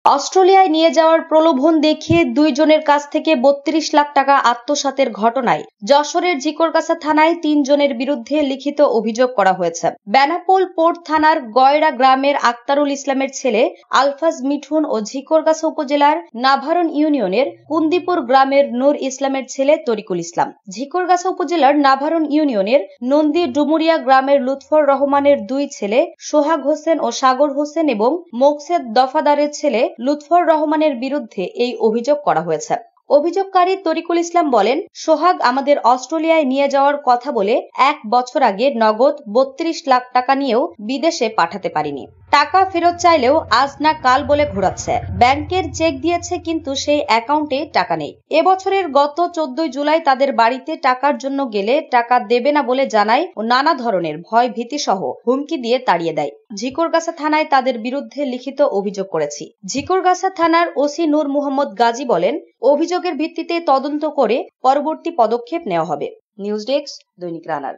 অস্ট্রেলিয়ায় নিয়ে যাওয়ার প্রলোভন দেখিয়ে 2 জনের কাছ থেকে 32 লাখ টাকা আত্মসাতের ঘটনায় যশোরের ঝিকরগাছা থানায় 3 জনের বিরুদ্ধে লিখিত অভিযোগ করা হয়েছে। বেনাপোল পোর্ট থানার গয়রা গ্রামের আক্তারুল ইসলামের ছেলে আলফাজ মিঠুন ও ঝিকরগাছা উপজেলার নাভারণ ইউনিয়নের কুন্দিপুর গ্রামের নূর ইসলামের ছেলে তরিকুল ইসলাম, ঝিকরগাছা উপজেলার নাভারণ ইউনিয়নের নন্দী ডুমুরিয়া গ্রামের লুৎফর রহমানের 2 ছেলে সোহাগ হোসেন ও সাগর হোসেন এবং মোকসেদ দফাদারের ছেলে লুৎফর রহমানের বিরুদ্ধে এই অভিযোগ করা হয়েছে। অভিযোগকারী তরিকুল ইসলাম বলেন, সোহাগ আমাদের অস্ট্রেলিয়ায় নিয়ে যাওয়ার কথা বলে 1 বছর আগে নগদ 32 লাখ টাকা নিয়েও বিদেশে পাঠাতে পারিনি। টাকা ফেরত চাইলেও আজ না কাল বলে ঘোরাচ্ছে। ব্যাংকের চেক দিয়েছে কিন্তু সেই অ্যাকাউন্টে টাকা নেই। এবছরের গত 14 জুলাই তাদের বাড়িতে টাকার জন্য গেলে টাকা দেবে না বলে জানায় ও নানা ধরনের ভয় ভীতি সহ হুমকি দিয়ে তাড়িয়ে দেয়। ঝিকরগাছা থানায় তাদের বিরুদ্ধে লিখিত অভিযোগ করেছি। ঝিকরগাছা থানার ওসি নূর মোহাম্মদ গাজী বলেন, অভিযোগের ভিত্তিতে তদন্ত করে পরবর্তী পদক্ষেপ নেওয়া হবে। নিউজ ডেস্ক, দৈনিক রানার।